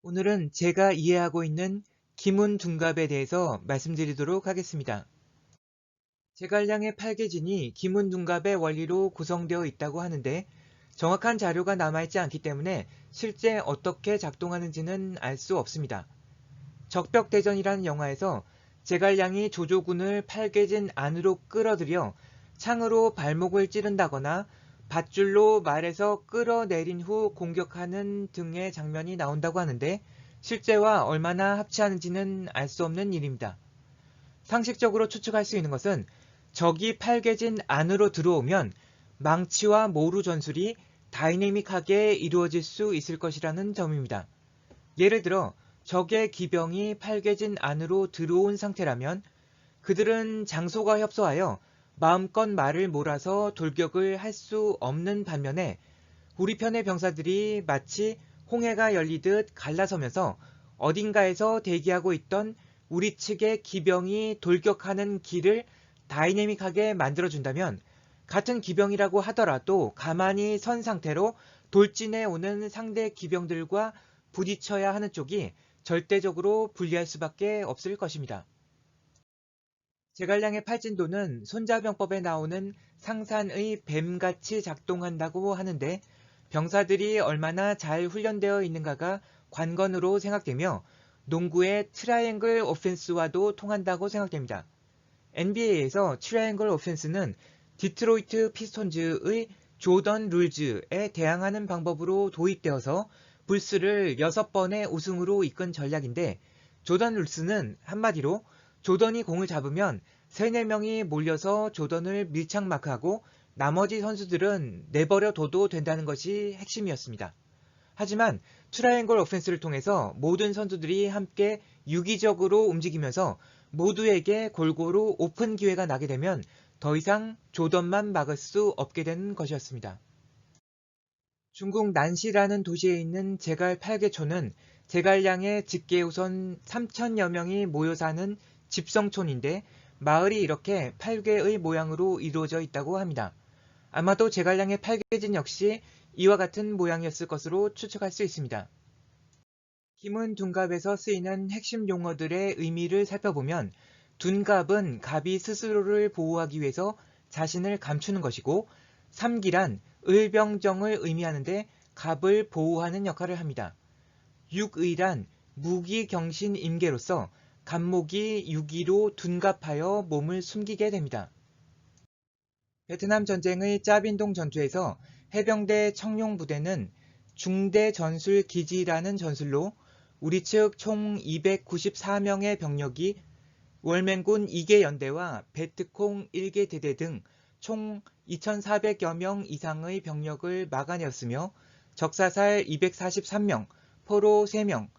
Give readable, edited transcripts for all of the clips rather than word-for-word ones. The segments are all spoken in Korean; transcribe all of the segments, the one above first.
오늘은 제가 이해하고 있는 기문둔갑에 대해서 말씀드리도록 하겠습니다. 제갈량의 팔계진이 기문둔갑의 원리로 구성되어 있다고 하는데 정확한 자료가 남아있지 않기 때문에 실제 어떻게 작동하는지는 알 수 없습니다. 적벽대전이라는 영화에서 제갈량이 조조군을 팔계진 안으로 끌어들여 창으로 발목을 찌른다거나 밧줄로 말에서 끌어내린 후 공격하는 등의 장면이 나온다고 하는데 실제와 얼마나 합치하는지는 알 수 없는 일입니다. 상식적으로 추측할 수 있는 것은 적이 팔계진 안으로 들어오면 망치와 모루 전술이 다이내믹하게 이루어질 수 있을 것이라는 점입니다. 예를 들어 적의 기병이 팔계진 안으로 들어온 상태라면 그들은 장소가 협소하여 마음껏 말을 몰아서 돌격을 할 수 없는 반면에 우리 편의 병사들이 마치 홍해가 열리듯 갈라서면서 어딘가에서 대기하고 있던 우리 측의 기병이 돌격하는 길을 다이내믹하게 만들어준다면 같은 기병이라고 하더라도 가만히 선 상태로 돌진해 오는 상대 기병들과 부딪혀야 하는 쪽이 절대적으로 불리할 수밖에 없을 것입니다. 제갈량의 팔진도는 손자병법에 나오는 상산의 뱀같이 작동한다고 하는데 병사들이 얼마나 잘 훈련되어 있는가가 관건으로 생각되며 농구의 트라이앵글 오펜스와도 통한다고 생각됩니다. NBA에서 트라이앵글 오펜스는 디트로이트 피스톤즈의 조던 룰즈에 대항하는 방법으로 도입되어서 불스를 6번의 우승으로 이끈 전략인데 조던 룰스는 한마디로 조던이 공을 잡으면 3, 4명이 몰려서 조던을 밀착 마크하고 나머지 선수들은 내버려 둬도 된다는 것이 핵심이었습니다. 하지만 트라이앵글 오펜스를 통해서 모든 선수들이 함께 유기적으로 움직이면서 모두에게 골고루 오픈 기회가 나게 되면 더 이상 조던만 막을 수 없게 되는 것이었습니다. 중국 난시라는 도시에 있는 제갈 8개촌은 제갈량의 직계우선 3천여 명이 모여 사는 집성촌인데 마을이 이렇게 8개의 모양으로 이루어져 있다고 합니다. 아마도 제갈량의 8계진 역시 이와 같은 모양이었을 것으로 추측할 수 있습니다. 기문둔갑에서 쓰이는 핵심 용어들의 의미를 살펴보면 둔갑은 갑이 스스로를 보호하기 위해서 자신을 감추는 것이고 삼기란 을병정을 의미하는데 갑을 보호하는 역할을 합니다. 육의란 무기경신임계로서 갑목이 유기로 둔갑하여 몸을 숨기게 됩니다. 베트남 전쟁의 짜빈동 전투에서 해병대 청룡부대는 중대전술기지라는 전술로 우리 측 총 294명의 병력이 월맹군 2개 연대와 베트콩 1개 대대 등 총 2,400여 명 이상의 병력을 막아내었으며 적사살 243명, 포로 3명,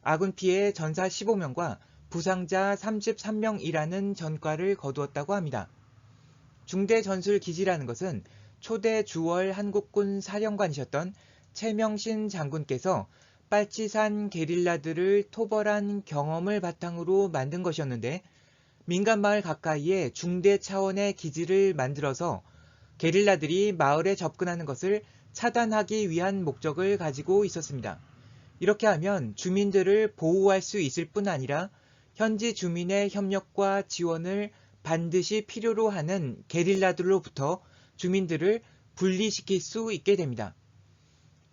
아군 피해 전사 15명과 부상자 33명이라는 전과를 거두었다고 합니다. 중대전술기지라는 것은 초대 주월 한국군 사령관이셨던 최명신 장군께서 빨치산 게릴라들을 토벌한 경험을 바탕으로 만든 것이었는데 민간마을 가까이에 중대 차원의 기지를 만들어서 게릴라들이 마을에 접근하는 것을 차단하기 위한 목적을 가지고 있었습니다. 이렇게 하면 주민들을 보호할 수 있을 뿐 아니라 현지 주민의 협력과 지원을 반드시 필요로 하는 게릴라들로부터 주민들을 분리시킬 수 있게 됩니다.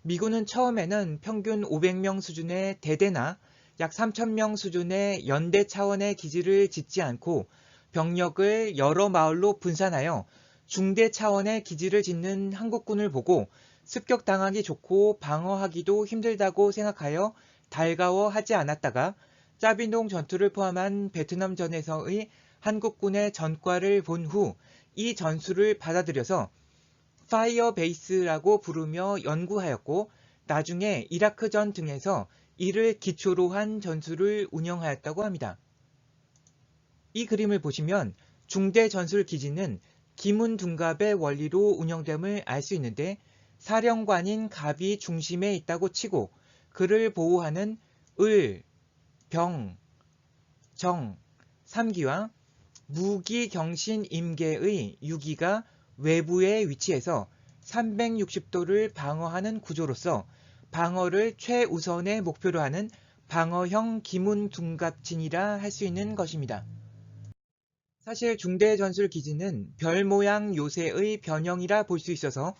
미군은 처음에는 평균 500명 수준의 대대나 약 3,000명 수준의 연대 차원의 기지를 짓지 않고 병력을 여러 마을로 분산하여 중대 차원의 기지를 짓는 한국군을 보고 습격당하기 좋고 방어하기도 힘들다고 생각하여 달가워하지 않았다가 짜빈동 전투를 포함한 베트남전에서의 한국군의 전과를 본 후 이 전술을 받아들여서 파이어 베이스라고 부르며 연구하였고 나중에 이라크전 등에서 이를 기초로 한 전술을 운영하였다고 합니다. 이 그림을 보시면 중대 전술 기지는 기문둔갑의 원리로 운영됨을 알 수 있는데 사령관인 갑이 중심에 있다고 치고 그를 보호하는 을, 병, 정, 삼기와 무기경신임계의 유기가 외부에 위치해서 360도를 방어하는 구조로서 방어를 최우선의 목표로 하는 방어형 기문둔갑진이라 할 수 있는 것입니다. 사실 중대전술기지는 별 모양 요새의 변형이라 볼 수 있어서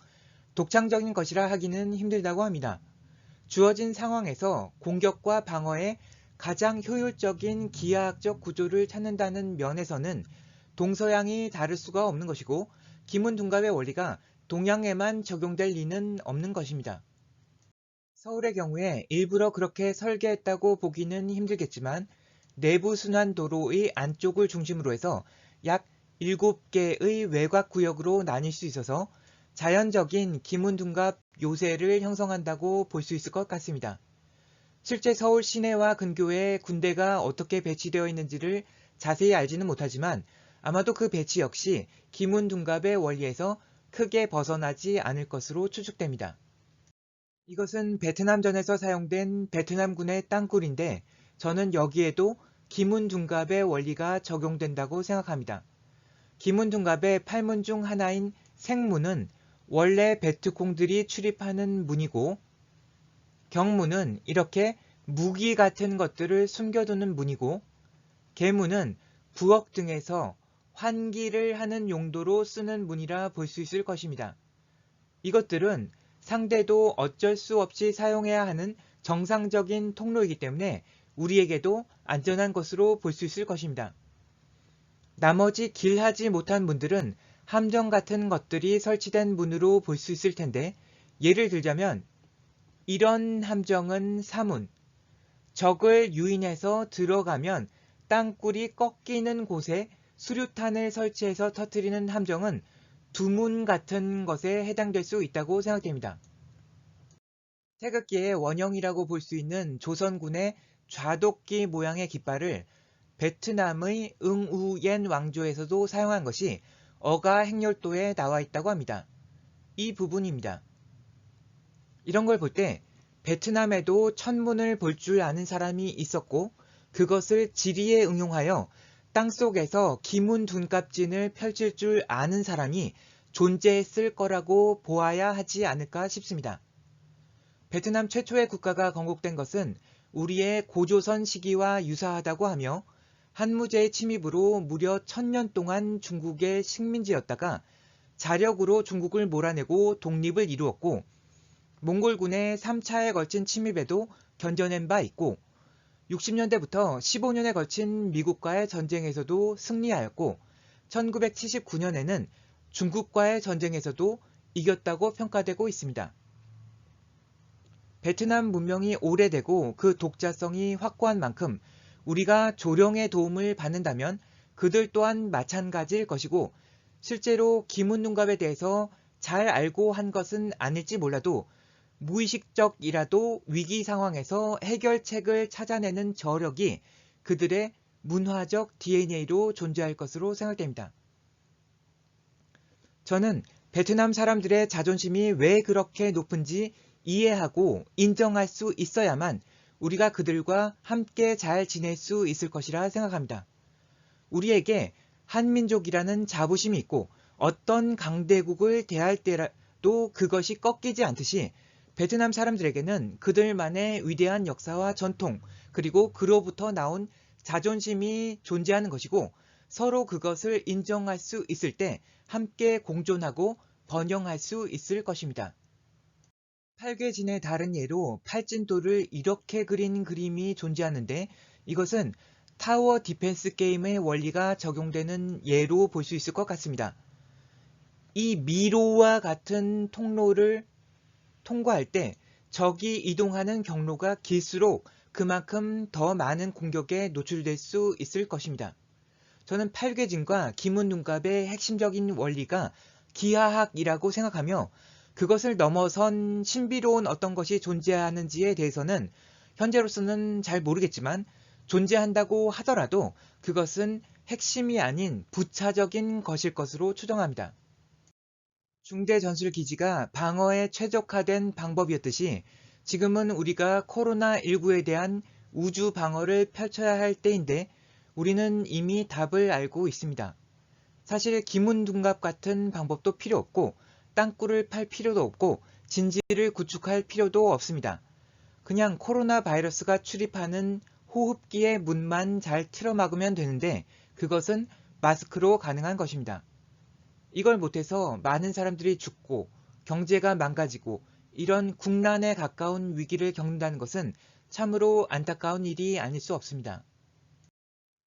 독창적인 것이라 하기는 힘들다고 합니다. 주어진 상황에서 공격과 방어에 가장 효율적인 기하학적 구조를 찾는다는 면에서는 동서양이 다를 수가 없는 것이고 기문둔갑의 원리가 동양에만 적용될 리는 없는 것입니다. 서울의 경우에 일부러 그렇게 설계했다고 보기는 힘들겠지만 내부 순환도로의 안쪽을 중심으로 해서 약 7개의 외곽구역으로 나뉠 수 있어서 자연적인 기문둔갑 요새를 형성한다고 볼 수 있을 것 같습니다. 실제 서울 시내와 근교에 군대가 어떻게 배치되어 있는지를 자세히 알지는 못하지만 아마도 그 배치 역시 기문둔갑의 원리에서 크게 벗어나지 않을 것으로 추측됩니다. 이것은 베트남전에서 사용된 베트남군의 땅굴인데 저는 여기에도 기문둔갑의 원리가 적용된다고 생각합니다. 기문둔갑의 8문 중 하나인 생문은 원래 베트콩들이 출입하는 문이고 경문은 이렇게 무기 같은 것들을 숨겨두는 문이고 계문은 부엌 등에서 환기를 하는 용도로 쓰는 문이라 볼 수 있을 것입니다. 이것들은 상대도 어쩔 수 없이 사용해야 하는 정상적인 통로이기 때문에 우리에게도 안전한 것으로 볼 수 있을 것입니다. 나머지 길하지 못한 문들은 함정 같은 것들이 설치된 문으로 볼 수 있을 텐데 예를 들자면 이런 함정은 사문, 적을 유인해서 들어가면 땅굴이 꺾이는 곳에 수류탄을 설치해서 터뜨리는 함정은 두문 같은 것에 해당될 수 있다고 생각됩니다. 태극기의 원형이라고 볼 수 있는 조선군의 좌도끼 모양의 깃발을 베트남의 응우옌 왕조에서도 사용한 것이 어가 행렬도에 나와 있다고 합니다. 이 부분입니다. 이런 걸 볼 때 베트남에도 천문을 볼 줄 아는 사람이 있었고 그것을 지리에 응용하여 땅속에서 기문둔갑진을 펼칠 줄 아는 사람이 존재했을 거라고 보아야 하지 않을까 싶습니다. 베트남 최초의 국가가 건국된 것은 우리의 고조선 시기와 유사하다고 하며 한무제의 침입으로 무려 1000년 동안 중국의 식민지였다가 자력으로 중국을 몰아내고 독립을 이루었고 몽골군의 3차에 걸친 침입에도 견뎌낸 바 있고 60년대부터 15년에 걸친 미국과의 전쟁에서도 승리하였고 1979년에는 중국과의 전쟁에서도 이겼다고 평가되고 있습니다. 베트남 문명이 오래되고 그 독자성이 확고한 만큼 우리가 조령의 도움을 받는다면 그들 또한 마찬가지일 것이고 실제로 기문둔갑에 대해서 잘 알고 한 것은 아닐지 몰라도 무의식적이라도 위기 상황에서 해결책을 찾아내는 저력이 그들의 문화적 DNA로 존재할 것으로 생각됩니다. 저는 베트남 사람들의 자존심이 왜 그렇게 높은지 이해하고 인정할 수 있어야만 우리가 그들과 함께 잘 지낼 수 있을 것이라 생각합니다. 우리에게 한민족이라는 자부심이 있고 어떤 강대국을 대할 때라도 그것이 꺾이지 않듯이 베트남 사람들에게는 그들만의 위대한 역사와 전통 그리고 그로부터 나온 자존심이 존재하는 것이고 서로 그것을 인정할 수 있을 때 함께 공존하고 번영할 수 있을 것입니다. 팔괘진의 다른 예로 팔진도를 이렇게 그린 그림이 존재하는데 이것은 타워 디펜스 게임의 원리가 적용되는 예로 볼 수 있을 것 같습니다. 이 미로와 같은 통로를 통과할 때 적이 이동하는 경로가 길수록 그만큼 더 많은 공격에 노출될 수 있을 것입니다. 저는 팔괘진과 기문둔갑의 핵심적인 원리가 기하학이라고 생각하며 그것을 넘어선 신비로운 어떤 것이 존재하는지에 대해서는 현재로서는 잘 모르겠지만 존재한다고 하더라도 그것은 핵심이 아닌 부차적인 것일 것으로 추정합니다. 중대전술기지가 방어에 최적화된 방법이었듯이 지금은 우리가 코로나19에 대한 우주 방어를 펼쳐야 할 때인데 우리는 이미 답을 알고 있습니다. 사실 기문둔갑 같은 방법도 필요 없고 땅굴을 팔 필요도 없고 진지를 구축할 필요도 없습니다. 그냥 코로나 바이러스가 출입하는 호흡기의 문만 잘 틀어막으면 되는데 그것은 마스크로 가능한 것입니다. 이걸 못해서 많은 사람들이 죽고 경제가 망가지고 이런 국난에 가까운 위기를 겪는다는 것은 참으로 안타까운 일이 아닐 수 없습니다.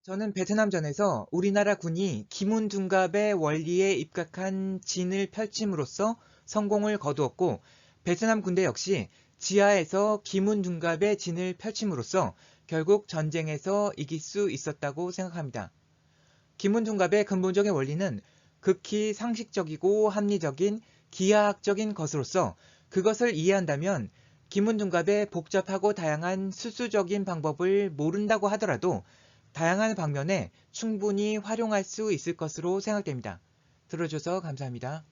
저는 베트남전에서 우리나라 군이 기문둔갑의 원리에 입각한 진을 펼침으로써 성공을 거두었고 베트남 군대 역시 지하에서 기문둔갑의 진을 펼침으로써 결국 전쟁에서 이길 수 있었다고 생각합니다. 기문둔갑의 근본적인 원리는 극히 상식적이고 합리적인 기하학적인 것으로서 그것을 이해한다면 기문둔갑의 복잡하고 다양한 수수적인 방법을 모른다고 하더라도 다양한 방면에 충분히 활용할 수 있을 것으로 생각됩니다. 들어줘서 감사합니다.